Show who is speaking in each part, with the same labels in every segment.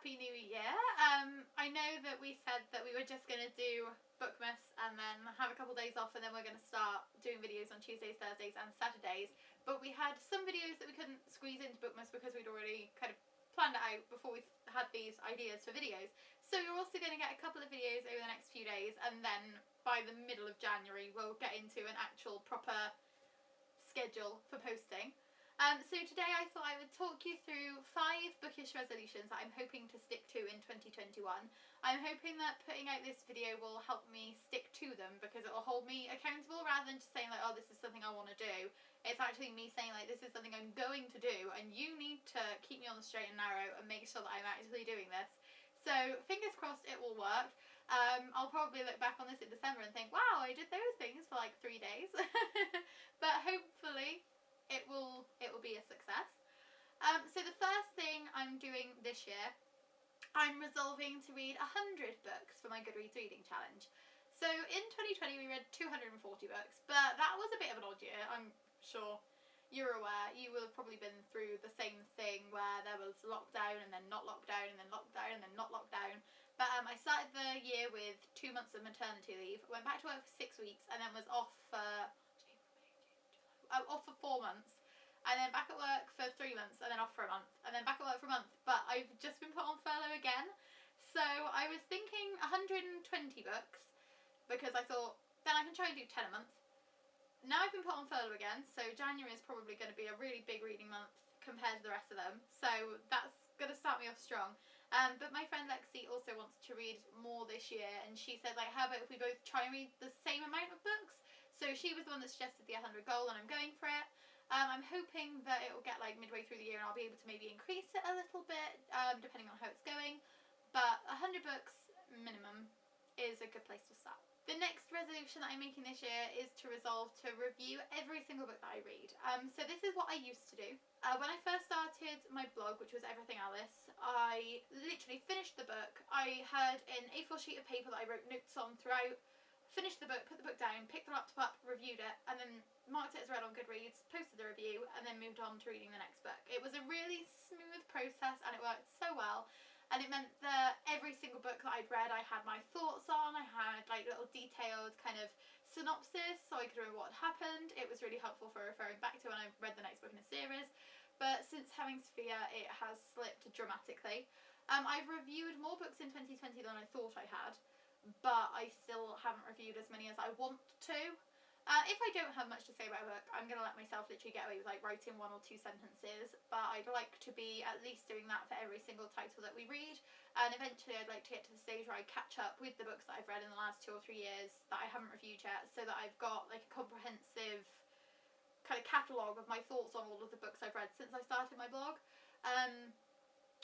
Speaker 1: Happy New Year. I know that we said that we were just going to do Bookmas and then have a couple days off, and then we're going to start doing videos on Tuesdays, Thursdays and Saturdays, but we had some videos that we couldn't squeeze into Bookmas because we'd already kind of planned it out before we had these ideas for videos. So you're also going to get a couple of videos over the next few days, and then by the middle of January we'll get into an actual proper schedule for posting. So today I thought I would talk you through 5 bookish resolutions that I'm hoping to stick to in 2021. I'm hoping that putting out this video will help me stick to them, because it will hold me accountable rather than just saying like, oh, this is something I want to do. It's actually me saying like, this is something I'm going to do, and you need to keep me on the straight and narrow and make sure that I'm actually doing this. So fingers crossed it will work. I'll probably look back on this in December and think, wow, I did those things for like 3 days. But hopefully it will be a success. So the first thing I'm doing this year, I'm resolving to read 100 books for my Goodreads reading challenge. So in 2020 we read 240 books, but that was a bit of an odd year. I'm sure you're aware, you will have probably been through the same thing where there was lockdown and then not lockdown and then lockdown and then not lockdown. But I started the year with 2 months of maternity leave, went back to work for 6 weeks, and then was off for 4 months, and then back at work for 3 months, and then off for a month, and then back at work for a month. But I've just been put on furlough again, so I was thinking 120 books, because I thought then I can try and do 10 a month. Now I've been put on furlough again, so January is probably going to be a really big reading month compared to the rest of them, so that's going to start me off strong. But my friend Lexi also wants to read more this year, and she said like, how about if we both try and read the same amount of books? So she was the one that suggested the 100 goal, and I'm going for it. I'm hoping that it will get like midway through the year and I'll be able to maybe increase it a little bit, depending on how it's going. But 100 books minimum is a good place to start. The next resolution that I'm making this year is to resolve to review every single book that I read. So this is what I used to do. When I first started my blog, which was Everything Alice, I literally finished the book. I had an A4 sheet of paper that I wrote notes on throughout, finished the book, put the book down, picked the laptop up, reviewed it, and then marked it as read on Goodreads, posted the review, and then moved on to reading the next book. It was a really smooth process and it worked so well. And it meant that every single book that I'd read I had my thoughts on, I had like little detailed kind of synopsis so I could remember what had happened. It was really helpful for referring back to when I read the next book in a series. But since having Sophia, it has slipped dramatically. I've reviewed more books in 2020 than I thought I had, but I still haven't reviewed as many as I want to. If I don't have much to say about a book, I'm going to let myself literally get away with like writing 1 or 2 sentences, but I'd like to be at least doing that for every single title that we read, and eventually I'd like to get to the stage where I catch up with the books that I've read in the last 2 or 3 years that I haven't reviewed yet, so that I've got like a comprehensive kind of catalogue of my thoughts on all of the books I've read since I started my blog.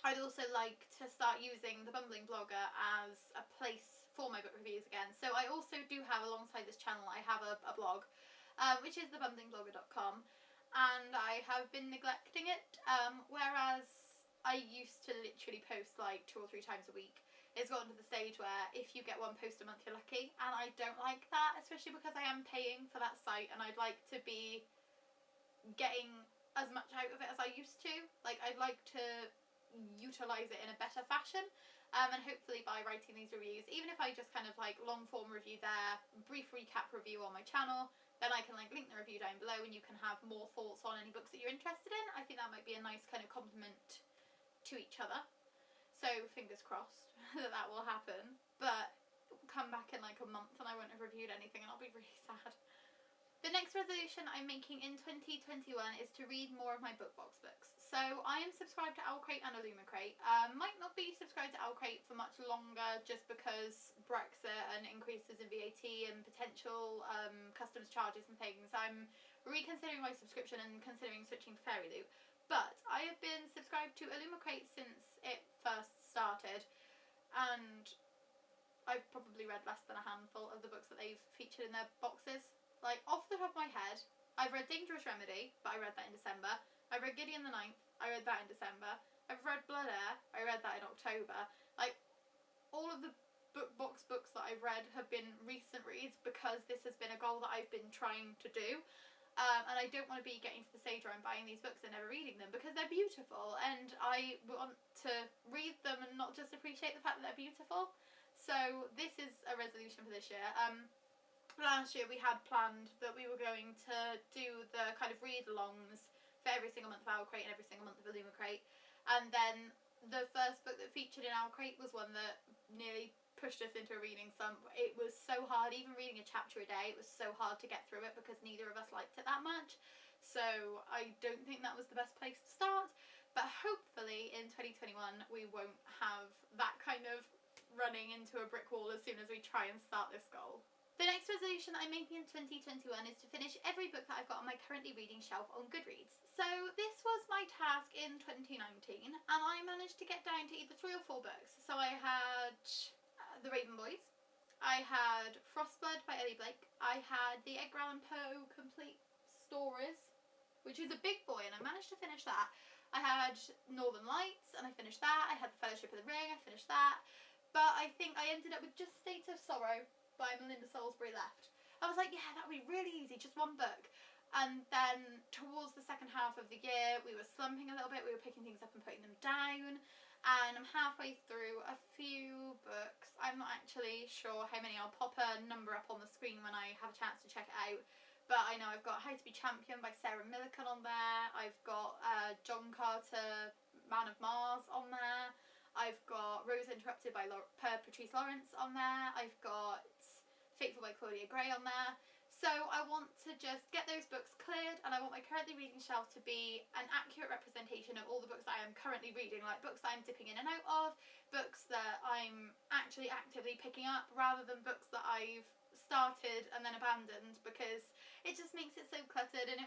Speaker 1: I'd also like to start using the Bumbling Blogger as a place for my book reviews again. So I also do have, alongside this channel, I have a blog, which is thebumblingblogger.com, and I have been neglecting it, whereas I used to literally post like 2 or 3 times a week. It's gotten to the stage where if you get 1 post a month, you're lucky, and I don't like that, especially because I am paying for that site, and I'd like to be getting as much out of it as I used to. Like, I'd like to utilise it in a better fashion, and hopefully by writing these reviews, even if I just kind of like long form review there, brief recap review on my channel, then I can like link the review down below and you can have more thoughts on any books that you're interested in. I think that might be a nice kind of compliment to each other, so fingers crossed that that will happen. But come back in like a month and I won't have reviewed anything and I'll be really sad. The next resolution I'm making in 2021 is to read more of my BookBox books. So I am subscribed to OwlCrate and Illumicrate. Might not be subscribed to OwlCrate for much longer just because Brexit and increases in VAT and potential customs charges and things. I'm reconsidering my subscription and considering switching to FairyLoot. But I have been subscribed to Illumicrate since it first started, and I've probably read less than a handful of the books that they've featured in their boxes. Like, off the top of my head, I've read Dangerous Remedy, but I read that in December. I've read Gideon the Ninth, I read that in December. I've read Blood Heir, I read that in October. Like, all of the BookBox books that I've read have been recent reads because this has been a goal that I've been trying to do. And I don't want to be getting to the stage where I'm buying these books and never reading them, because they're beautiful and I want to read them and not just appreciate the fact that they're beautiful. So this is a resolution for this year. Last year we had planned that we were going to do the kind of read-alongs for every single month of Owl Crate and every single month of Illuma Crate, and then the first book that featured in Owl Crate was one that nearly pushed us into a reading slump. It was so hard, even reading a chapter a day, it was so hard to get through it because neither of us liked it that much. So I don't think that was the best place to start, but hopefully in 2021 we won't have that kind of running into a brick wall as soon as we try and start this goal. The next resolution that I'm making in 2021 is to finish every book that I've got on my currently reading shelf on Goodreads. So this was my task in 2019, and I managed to get down to either 3 or 4 books. So I had The Raven Boys, I had Frostblood by Ellie Blake, I had the Edgar Allan Poe Complete Stories, which is a big boy, and I managed to finish that. I had Northern Lights, and I finished that. I had The Fellowship of the Ring, I finished that. But I think I ended up with just State of Sorrow by Melinda Salisbury left. I was like, yeah, that would be really easy, just one book. And then towards the second half of the year, we were slumping a little bit, we were picking things up and putting them down, and I'm halfway through a few books. I'm not actually sure how many. I'll pop a number up on the screen when I have a chance to check it out. But I know I've got How to Be Champion by Sarah Millican on there, I've got John Carter, Man of Mars on there, I've got Rose Interrupted by Patrice Lawrence on there, I've got Fateful by Claudia Gray on there. So I want to just get those books cleared, and I want my currently reading shelf to be an accurate representation of all the books that I am currently reading, like books that I'm dipping in and out of, books that I'm actually actively picking up, rather than books that I've started and then abandoned, because it just makes it so cluttered, and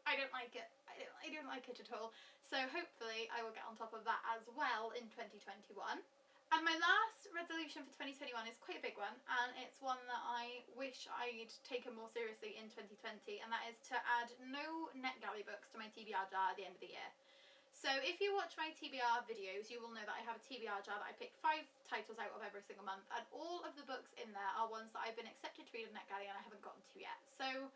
Speaker 1: I don't like it. I don't like it at all. So hopefully I will get on top of that as well in 2021. And my last resolution for 2021 is quite a big one, and it's one that I wish I'd taken more seriously in 2020, and that is to add no NetGalley books to my TBR jar at the end of the year. So if you watch my TBR videos, you will know that I have a TBR jar that I pick 5 titles out of every single month, and all of the books in there are ones that I've been accepted to read on NetGalley and I haven't gotten to yet. So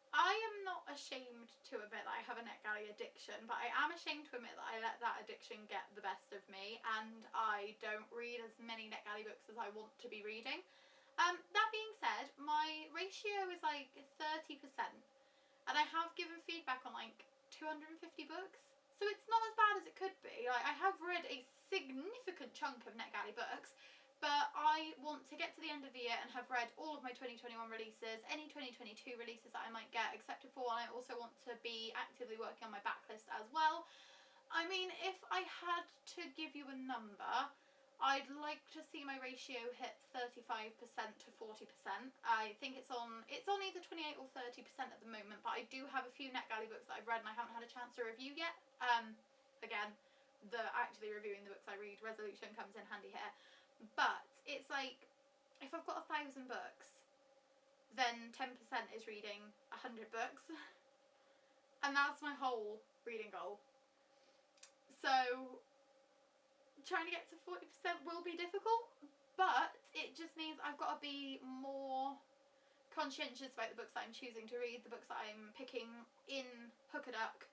Speaker 1: I am not ashamed to admit that I have a NetGalley addiction, but I am ashamed to admit that I let that addiction get the best of me, and I don't read as many NetGalley books as I want to be reading. That being said, my ratio is like 30%, and I have given feedback on like 250 books, so it's not as bad as it could be. Like, I have read a significant chunk of NetGalley books, but I want to get to the end of the year and have read all of my 2021 releases, any 2022 releases that I might get accepted for, and I also want to be actively working on my backlist as well. I mean, if I had to give you a number, I'd like to see my ratio hit 35% to 40%. I think it's on either 28 or 30% at the moment, but I do have a few NetGalley books that I've read and I haven't had a chance to review yet. Again, the actually reviewing the books I read resolution comes in handy here. But it's like, if I've got 1,000 books, then 10% is reading 100 books. And that's my whole reading goal. So trying to get to 40% will be difficult, but it just means I've got to be more conscientious about the books that I'm choosing to read, the books that I'm picking in Hookaduck,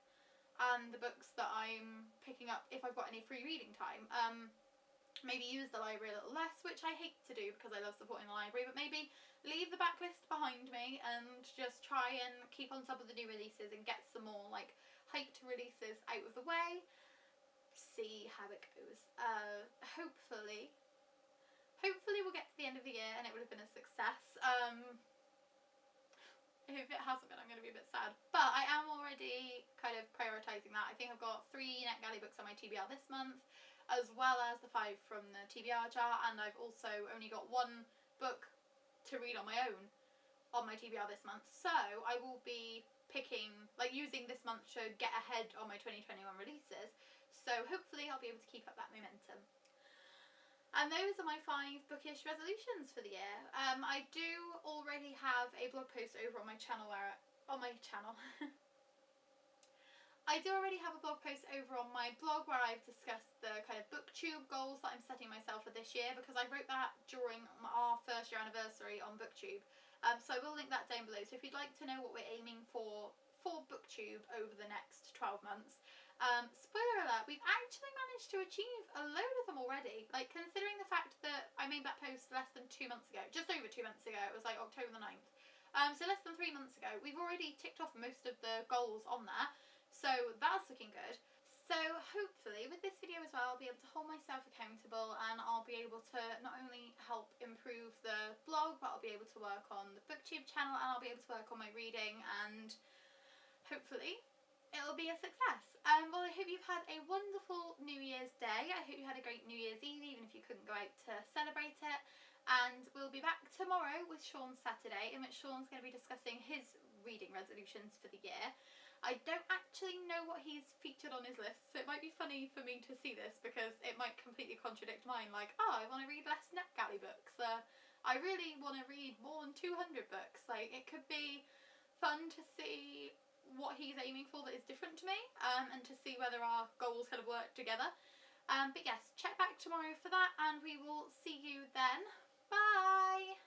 Speaker 1: and the books that I'm picking up if I've got any free reading time. Maybe use the library a little less, which I hate to do because I love supporting the library, but maybe leave the backlist behind me and just try and keep on top of the new releases and get some more like hyped releases out of the way. See how it goes. Hopefully we'll get to the end of the year and it will have been a success. If it hasn't been, I'm going to be a bit sad, but I am already kind of prioritising that. I think I've got 3 NetGalley books on my TBR this month, as well as the 5 from the TBR jar, and I've also only got 1 book to read on my own on my TBR this month, so I will be using this month to get ahead on my 2021 releases, so hopefully I'll be able to keep up that momentum. And those are my 5 bookish resolutions for the year. I do already have a blog post over on my channel I do already have a blog post over on my blog where I've discussed the kind of booktube goals that I'm setting myself for this year, because I wrote that during our first year anniversary on booktube, So I will link that down below. So if you'd like to know what we're aiming for BookTube over the next 12 months, spoiler alert, we've actually managed to achieve a load of them already. Like, considering the fact that I made that post less than 2 months ago, just over 2 months ago, it was like October the 9th. So less than 3 months ago, we've already ticked off most of the goals on there. So that's looking good. So hopefully with this video as well, I'll be able to hold myself accountable, and I'll be able to not only help improve the blog, but I'll be able to work on the BookTube channel, and I'll be able to work on my reading, and hopefully it'll be a success. Well, I hope you've had a wonderful New Year's Day. I hope you had a great New Year's Eve, even if you couldn't go out to celebrate it. And we'll be back tomorrow with Sean's Saturday, in which Sean's going to be discussing his reading resolutions for the year. I don't actually know what he's featured on his list, so it might be funny for me to see this, because it might completely contradict mine. Like, oh, I want to read less NetGalley books. I really want to read more than 200 books. Like, it could be fun to see what he's aiming for that is different to me, and to see whether our goals kind of work together. But yes, check back tomorrow for that, and we will see you then. Bye!